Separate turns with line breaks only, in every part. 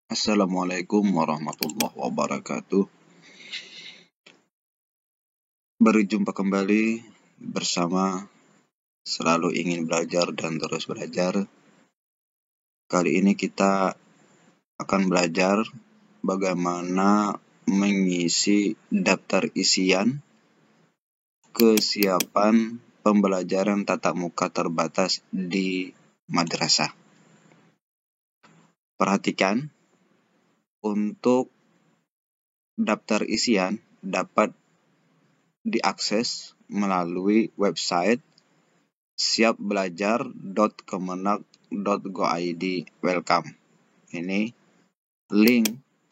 Assalamualaikum warahmatullahi wabarakatuh. Berjumpa kembali bersama Selalu Ingin Belajar dan Terus Belajar. Kali ini kita akan belajar bagaimana mengisi daftar isian kesiapan pembelajaran tatap muka terbatas di madrasah. Perhatikan, untuk daftar isian dapat diakses melalui website siapbelajar.kemenag.go.id. Welcome. Ini link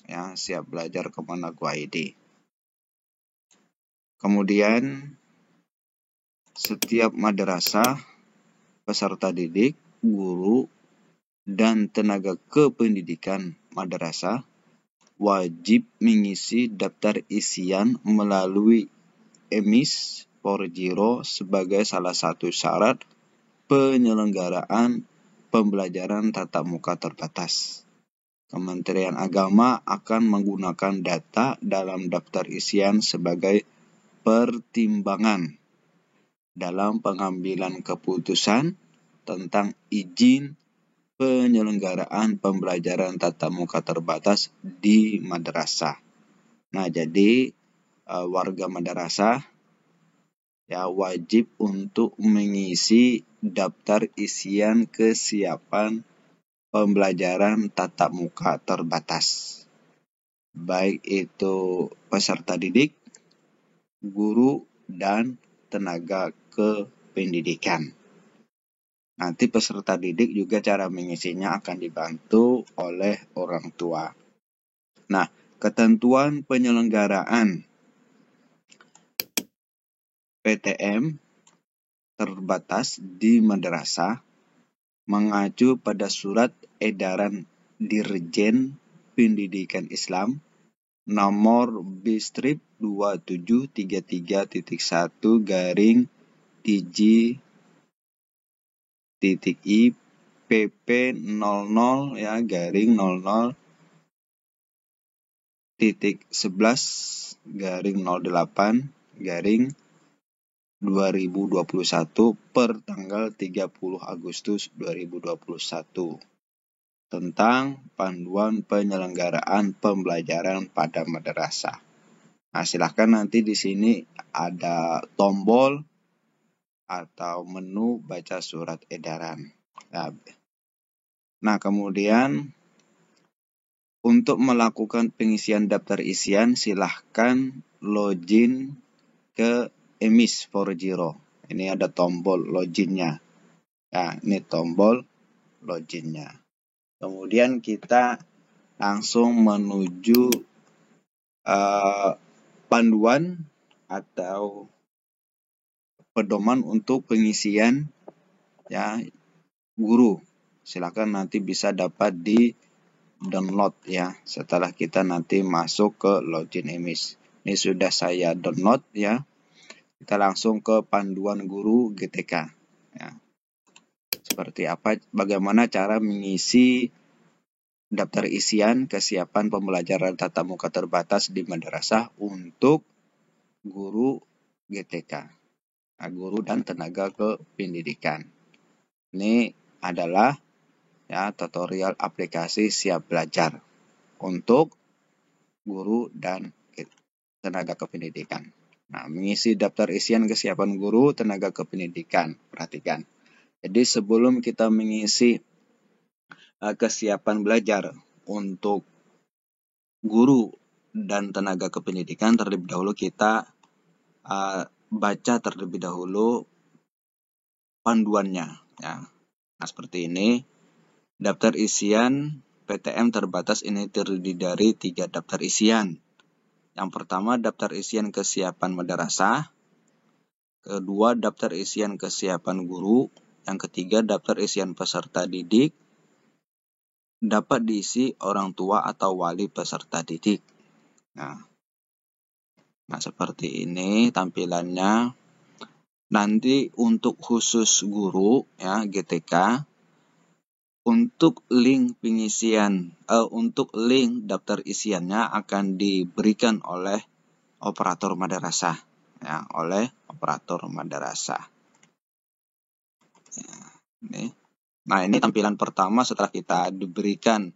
ya, siapbelajar.kemenag.go.id. Kemudian setiap madrasah, peserta didik, guru, dan tenaga kependidikan madrasah wajib mengisi daftar isian melalui EMIS 4.0 sebagai salah satu syarat penyelenggaraan pembelajaran tatap muka terbatas. Kementerian Agama akan menggunakan data dalam daftar isian sebagai pertimbangan dalam pengambilan keputusan tentang izin penyelenggaraan pembelajaran tatap muka terbatas di madrasah. Nah, jadi warga madrasah ya wajib untuk mengisi daftar isian kesiapan pembelajaran tatap muka terbatas, baik itu peserta didik, guru, dan tenaga kependidikan. Nanti peserta didik juga cara mengisinya akan dibantu oleh orang tua. Nah, ketentuan penyelenggaraan PTM terbatas di madrasah mengacu pada surat edaran Dirjen Pendidikan Islam nomor B-strip 2733-DG-I PP 00 ya /00-08/2021 per tanggal 30 Agustus 2021 tentang panduan penyelenggaraan pembelajaran pada madrasah. Nah, silahkan nanti di sini ada tombol atau menu baca surat edaran. Nah, kemudian untuk melakukan pengisian daftar isian, silahkan login ke EMIS 4.0. Ini ada tombol loginnya. Nah, ini tombol loginnya. Kemudian kita langsung menuju panduan atau pedoman untuk pengisian ya guru. Silakan nanti bisa dapat di download ya setelah kita nanti masuk ke login EMIS. Ini sudah saya download ya. Kita langsung ke panduan guru GTK ya. Seperti apa, bagaimana cara mengisi daftar isian kesiapan pembelajaran tatap muka terbatas di madrasah untuk guru GTK, guru dan tenaga kependidikan. Ini adalah ya tutorial aplikasi Siap Belajar untuk guru dan tenaga kependidikan. Nah, mengisi daftar isian kesiapan guru tenaga kependidikan. Perhatikan. Jadi sebelum kita mengisi kesiapan belajar untuk guru dan tenaga kependidikan, terlebih dahulu kita baca terlebih dahulu panduannya ya. Nah, seperti ini. Daftar isian PTM terbatas ini terdiri dari 3 daftar isian. Yang pertama, daftar isian kesiapan madrasah. Kedua, daftar isian kesiapan guru. Yang ketiga, daftar isian peserta didik. Dapat diisi orang tua atau wali peserta didik. Nah, seperti ini tampilannya. Nanti untuk khusus guru ya GTK Untuk link pengisian, untuk link daftar isiannya akan diberikan oleh operator madrasah, ya, oleh operator madrasah. Ya, ini. Nah, ini tampilan pertama setelah kita diberikan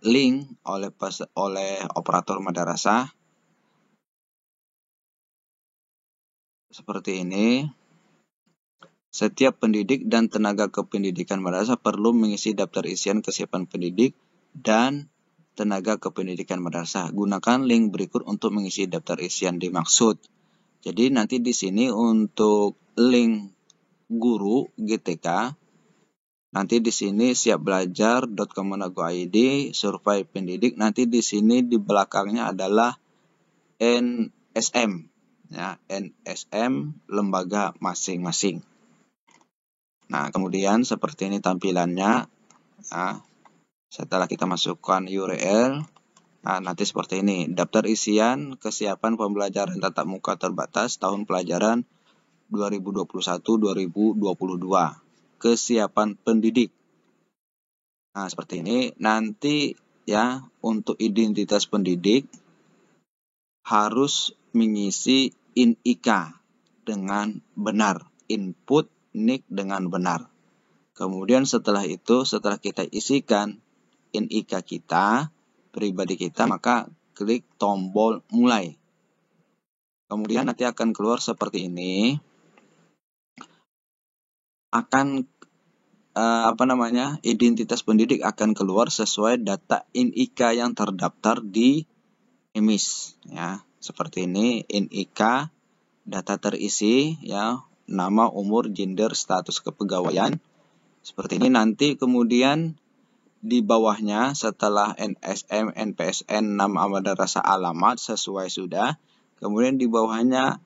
link oleh operator madrasah. Seperti ini. Setiap pendidik dan tenaga kependidikan madrasah perlu mengisi daftar isian kesiapan pendidik dan tenaga kependidikan madrasah. Gunakan link berikut untuk mengisi daftar isian dimaksud. Jadi nanti di sini untuk link guru GTK, nanti di sini siapbelajar.kemenago.id survei pendidik, nanti di sini di belakangnya adalah NSM, ya, NSM lembaga masing-masing. Nah, kemudian seperti ini tampilannya. Nah, setelah kita masukkan URL, nah nanti seperti ini. Daftar isian kesiapan pembelajaran tatap muka terbatas tahun pelajaran 2021-2022. Kesiapan pendidik. Nah, seperti ini. Nanti ya, untuk identitas pendidik harus mengisi NIK dengan benar. Input NIK dengan benar. Kemudian setelah itu, setelah kita isikan NIK kita, pribadi kita, maka klik tombol mulai. Kemudian nanti akan keluar seperti ini. Akan identitas pendidik akan keluar sesuai data NIK yang terdaftar di EMIS, ya. Seperti ini, NIK, data terisi, ya, nama, umur, gender, status kepegawaian. Seperti ini. Nanti kemudian di bawahnya setelah NSM, NPSN, nama madrasah, alamat sesuai sudah. Kemudian di bawahnya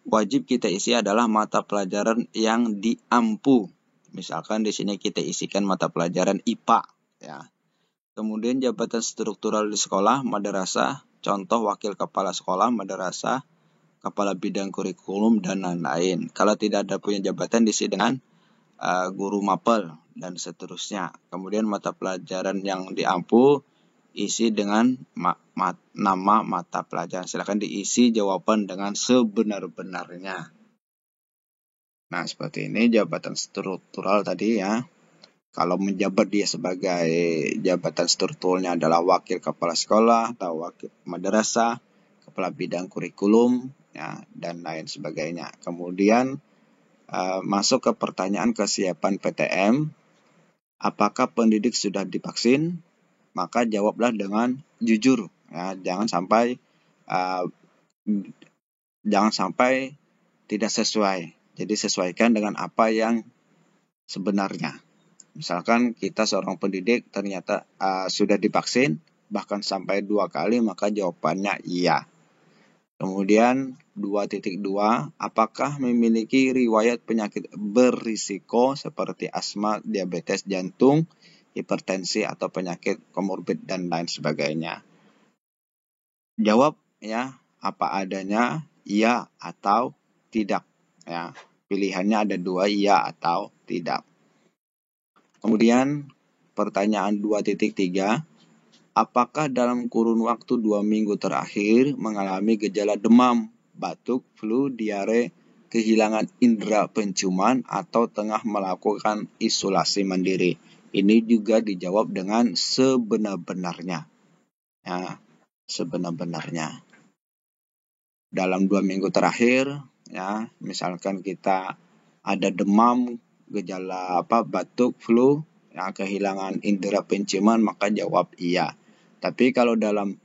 wajib kita isi adalah mata pelajaran yang diampu. Misalkan di sini kita isikan mata pelajaran IPA, ya. Kemudian jabatan struktural di sekolah madrasah, contoh wakil kepala sekolah madrasah, kepala bidang kurikulum dan lain-lain. Kalau tidak ada punya jabatan diisi dengan guru mapel dan seterusnya. Kemudian mata pelajaran yang diampu isi dengan nama mata pelajaran. Silakan diisi jawaban dengan sebenar-benarnya. Nah, seperti ini jabatan struktural tadi, ya. Kalau menjabat dia sebagai jabatan strukturalnya adalah wakil kepala sekolah atau wakil madrasah, kepala bidang kurikulum, ya, dan lain sebagainya. Kemudian masuk ke pertanyaan kesiapan PTM. Apakah pendidik sudah divaksin? Maka jawablah dengan jujur, ya. Jangan sampai tidak sesuai. Jadi sesuaikan dengan apa yang sebenarnya. Misalkan kita seorang pendidik ternyata sudah divaksin bahkan sampai 2 kali, maka jawabannya iya. Kemudian 2.2, apakah memiliki riwayat penyakit berisiko seperti asma, diabetes jantung, hipertensi atau penyakit komorbid dan lain sebagainya. Jawab, ya, apa adanya, iya atau tidak, ya. Pilihannya ada 2, iya atau tidak. Kemudian pertanyaan 2.3, apakah dalam kurun waktu 2 minggu terakhir mengalami gejala demam, batuk, flu, diare, kehilangan indera penciuman, atau tengah melakukan isolasi mandiri? Ini juga dijawab dengan sebenar-benarnya. Ya, sebenar-benarnya. Dalam 2 minggu terakhir, ya, misalkan kita ada demam, gejala batuk, flu, ya, kehilangan indera penciuman, maka jawab iya. Tapi kalau dalam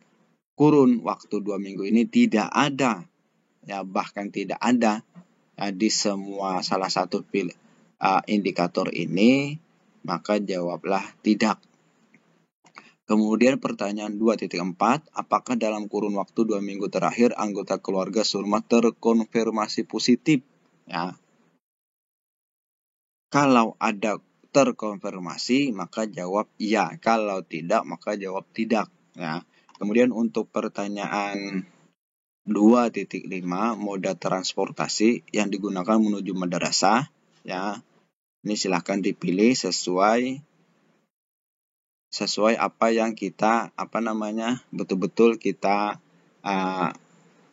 kurun waktu 2 minggu ini tidak ada, ya, bahkan tidak ada, ya, di semua salah satu indikator ini, maka jawablah tidak. Kemudian pertanyaan 2.4, apakah dalam kurun waktu 2 minggu terakhir anggota keluarga Surma terkonfirmasi positif? Ya. Kalau ada terkonfirmasi, maka jawab iya. Kalau tidak, maka jawab tidak. Ya. Kemudian untuk pertanyaan 2.5, moda transportasi yang digunakan menuju madrasah, ya. Ini silahkan dipilih sesuai sesuai apa yang kita betul-betul kita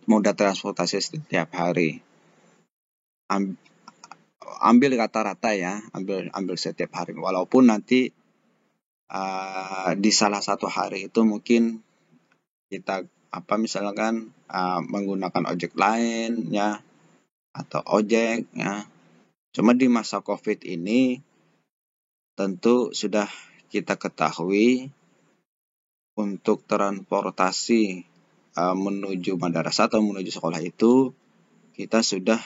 moda transportasi setiap hari. Ambil rata-rata ya, ambil setiap hari. Walaupun nanti di salah satu hari itu mungkin kita misalkan menggunakan ojek lain ya, atau ojek ya. Cuma di masa COVID ini tentu sudah kita ketahui untuk transportasi menuju madrasah atau menuju sekolah itu kita sudah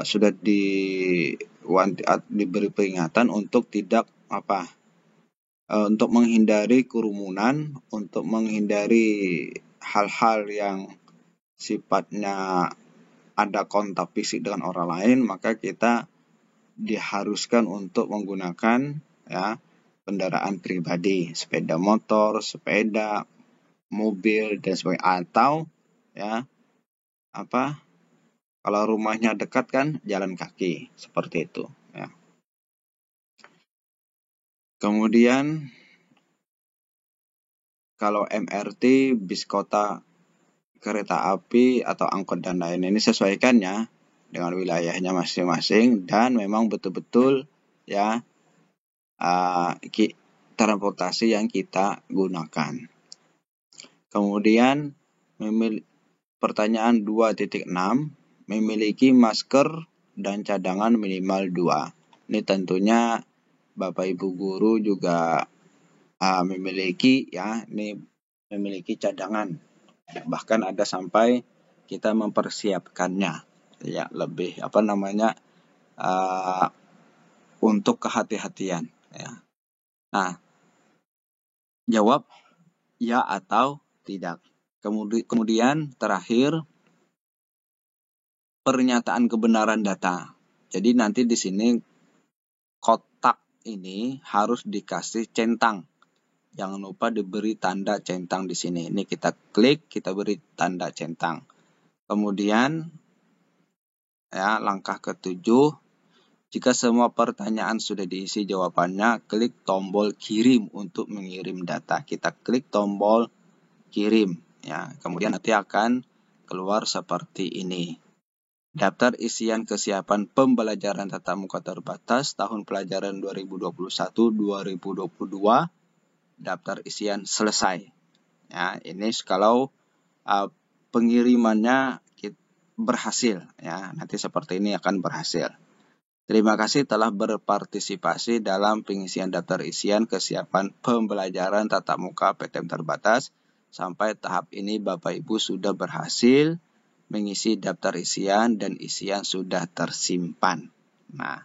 sudah diberi peringatan untuk tidak untuk menghindari kerumunan, untuk menghindari hal-hal yang sifatnya ada kontak fisik dengan orang lain, maka kita diharuskan untuk menggunakan ya kendaraan pribadi, sepeda motor, sepeda, mobil dan sebagainya, atau ya kalau rumahnya dekat kan jalan kaki, seperti itu ya. Kemudian kalau MRT, bis kota, kereta api atau angkot dan lain ini sesuaikan ya dengan wilayahnya masing-masing dan memang betul-betul ya transportasi yang kita gunakan. Kemudian pertanyaan 2.6, memiliki masker dan cadangan minimal 2. Ini tentunya Bapak Ibu guru juga memiliki cadangan. Bahkan ada sampai kita mempersiapkannya ya, lebih untuk kehati-hatian ya. Nah, jawab ya atau tidak. Kemudian terakhir pernyataan kebenaran data. Jadi nanti di sini kotak ini harus dikasih centang. Jangan lupa diberi tanda centang di sini. Ini kita klik, kita beri tanda centang. Kemudian ya langkah ke-7, jika semua pertanyaan sudah diisi jawabannya, klik tombol kirim untuk mengirim data. Kita klik tombol kirim ya. Kemudian nanti akan keluar seperti ini. Daftar isian kesiapan pembelajaran tatap muka terbatas tahun pelajaran 2021-2022. Daftar isian selesai. Ya, ini kalau pengirimannya berhasil ya. Nanti seperti ini akan berhasil. Terima kasih telah berpartisipasi dalam pengisian daftar isian kesiapan pembelajaran tatap muka PTM terbatas. Sampai tahap ini Bapak Ibu sudah berhasil mengisi daftar isian dan isian sudah tersimpan. Nah,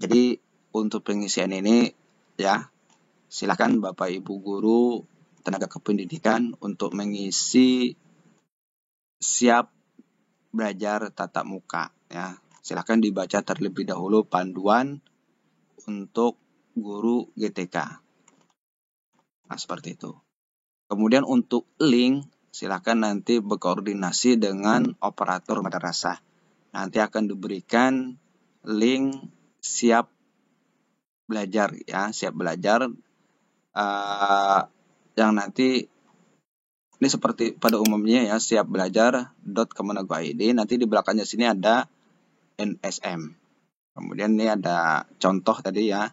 jadi untuk pengisian ini ya, silakan Bapak Ibu guru tenaga kependidikan untuk mengisi siap belajar tatap muka ya. Silakan dibaca terlebih dahulu panduan untuk guru GTK. Nah, seperti itu. Kemudian untuk link, silakan nanti berkoordinasi dengan operator madrasah. Nanti akan diberikan link siap belajar ya, siap belajar yang nanti ini seperti pada umumnya ya, siap belajar.kemenagu.id. Nanti di belakangnya sini ada NSM. Kemudian ini ada contoh tadi ya.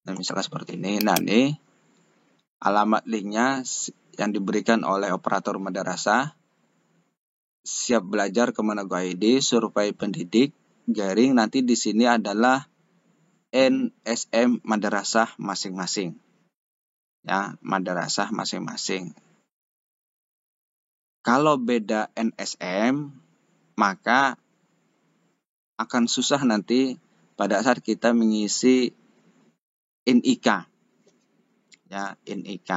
Nah, misalnya seperti ini. Nah, ini alamat linknya yang diberikan oleh operator madrasah. Siap belajar Kemenagu.id, survei pendidik, garing. Nanti di sini adalah NSM madrasah masing-masing. Ya, madrasah masing-masing. Kalau beda NSM, maka akan susah nanti pada saat kita mengisi NIK. Ya, NIK.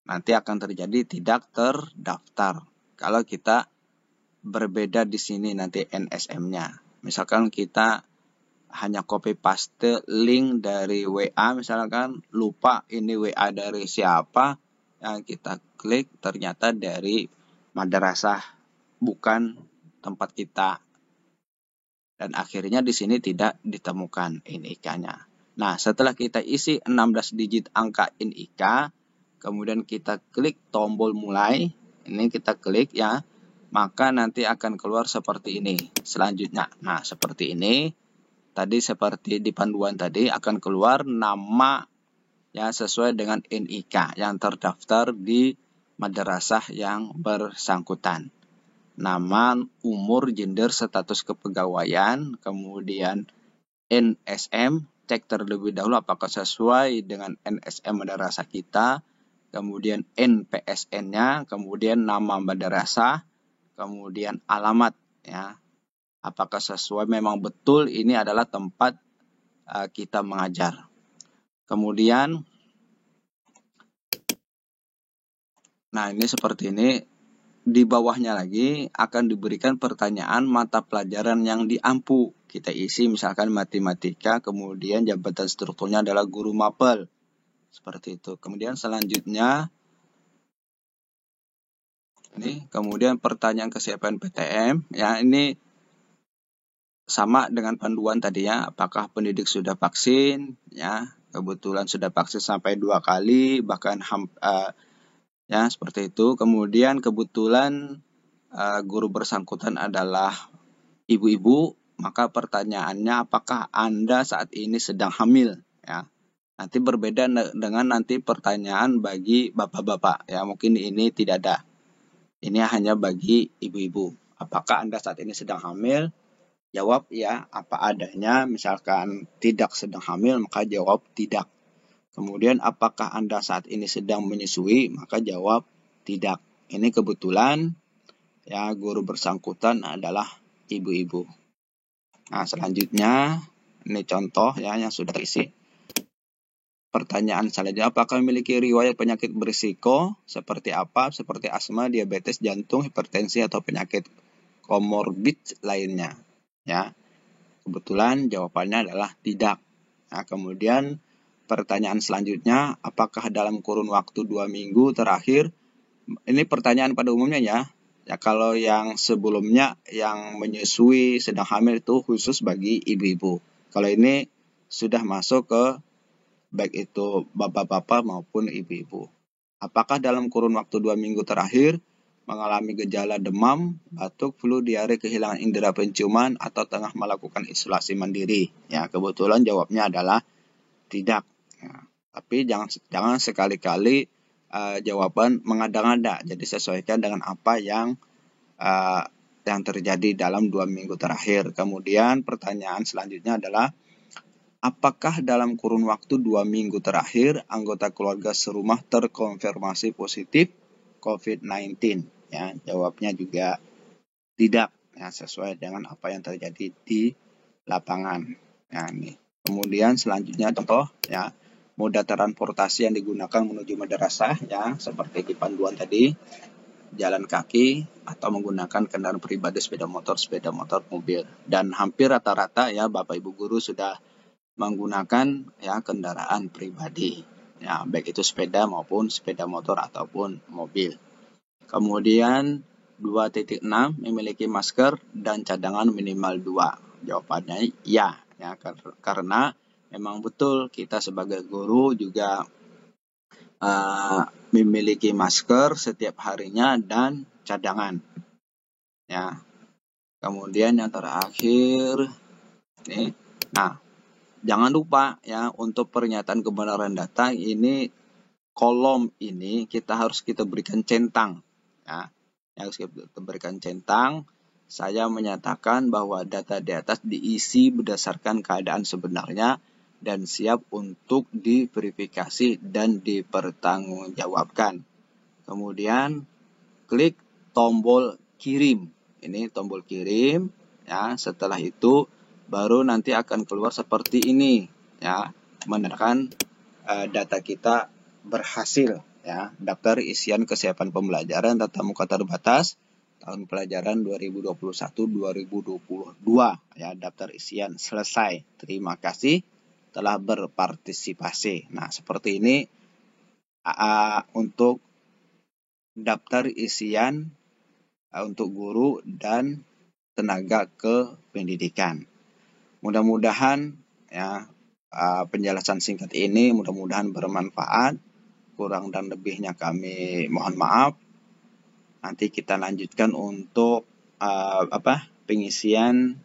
Nanti akan terjadi tidak terdaftar. Kalau kita berbeda di sini nanti NSM-nya. Misalkan kita hanya copy paste link dari WA, misalkan lupa ini WA dari siapa, yang kita klik ternyata dari madrasah, bukan tempat kita Dan akhirnya di sini tidak ditemukan NIK-nya. Nah, setelah kita isi 16 digit angka NIK, kemudian kita klik tombol mulai, ini kita klik ya, maka nanti akan keluar seperti ini selanjutnya. Nah, seperti ini, tadi seperti di panduan tadi akan keluar nama ya sesuai dengan NIK yang terdaftar di madrasah yang bersangkutan. Nama, umur, gender, status kepegawaian, kemudian NSM, cek terlebih dahulu apakah sesuai dengan NSM madrasah kita, kemudian NPSN-nya, kemudian nama madrasah, kemudian alamat ya. Apakah sesuai, memang betul ini adalah tempat kita mengajar. Kemudian nah ini seperti ini. Di bawahnya lagi akan diberikan pertanyaan mata pelajaran yang diampu. Kita isi misalkan matematika, kemudian jabatan strukturnya adalah guru mapel. Seperti itu. Kemudian selanjutnya, ini kemudian pertanyaan kesiapan PTM. Ya, ini sama dengan panduan tadi ya. Apakah pendidik sudah vaksin? Ya, kebetulan sudah vaksin sampai 2 kali, bahkan ya seperti itu. Kemudian kebetulan guru bersangkutan adalah ibu-ibu, maka pertanyaannya apakah Anda saat ini sedang hamil ya. Nanti berbeda dengan nanti pertanyaan bagi bapak-bapak ya, mungkin ini tidak ada. Ini hanya bagi ibu-ibu. Apakah Anda saat ini sedang hamil? Jawab ya apa adanya. Misalkan tidak sedang hamil, maka jawab tidak. Kemudian apakah Anda saat ini sedang menyusui? Maka jawab tidak. Ini kebetulan ya guru bersangkutan adalah ibu-ibu. Nah, selanjutnya ini contoh ya yang sudah terisi. Pertanyaan selanjutnya, apakah memiliki riwayat penyakit berisiko seperti apa? Seperti asma, diabetes, jantung, hipertensi atau penyakit komorbid lainnya. Ya. Kebetulan jawabannya adalah tidak. Nah, kemudian pertanyaan selanjutnya, apakah dalam kurun waktu 2 minggu terakhir, ini pertanyaan pada umumnya ya. Ya, kalau yang sebelumnya yang menyusui sedang hamil itu khusus bagi ibu-ibu. Kalau ini sudah masuk ke baik itu bapak-bapak maupun ibu-ibu. Apakah dalam kurun waktu 2 minggu terakhir mengalami gejala demam, batuk, flu, diare, kehilangan indera penciuman, atau tengah melakukan isolasi mandiri? Ya, kebetulan jawabnya adalah tidak. Ya, tapi jangan sekali-kali jawaban mengada-ngada. Jadi sesuaikan dengan apa yang terjadi dalam 2 minggu terakhir. Kemudian pertanyaan selanjutnya adalah, apakah dalam kurun waktu 2 minggu terakhir anggota keluarga serumah terkonfirmasi positif COVID-19? Ya, jawabnya juga tidak. Ya, sesuai dengan apa yang terjadi di lapangan. Ya, ini. Kemudian selanjutnya contoh ya, moda transportasi yang digunakan menuju madrasah ya, seperti di panduan tadi, jalan kaki atau menggunakan kendaraan pribadi, sepeda motor, mobil. Dan hampir rata-rata ya Bapak Ibu guru sudah menggunakan ya kendaraan pribadi. Ya, baik itu sepeda maupun sepeda motor ataupun mobil. Kemudian 2.6 memiliki masker dan cadangan minimal 2. Jawabannya ya karena memang betul kita sebagai guru juga memiliki masker setiap harinya dan cadangan. Ya. Kemudian yang terakhir nih. Nah, jangan lupa ya untuk pernyataan kebenaran data ini, kolom ini harus kita berikan centang ya. Yang kita berikan centang, saya menyatakan bahwa data di atas diisi berdasarkan keadaan sebenarnya dan siap untuk diverifikasi dan dipertanggungjawabkan. Kemudian klik tombol kirim. Ini tombol kirim ya. Setelah itu baru nanti akan keluar seperti ini ya, menandakan data kita berhasil ya. Daftar isian kesiapan pembelajaran tatap muka terbatas tahun pelajaran 2021-2022 ya, daftar isian selesai. Terima kasih telah berpartisipasi. Nah, seperti ini untuk daftar isian untuk guru dan tenaga kependidikan. Mudah-mudahan ya penjelasan singkat ini mudah-mudahan bermanfaat. Kurang dan lebihnya kami mohon maaf. Nanti kita lanjutkan untuk pengisian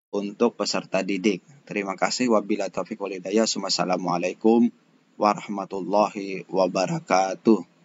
untuk peserta didik. Terima kasih. Wabillahi taufiq wal hidayah. Wassalamualaikum warahmatullahi wabarakatuh.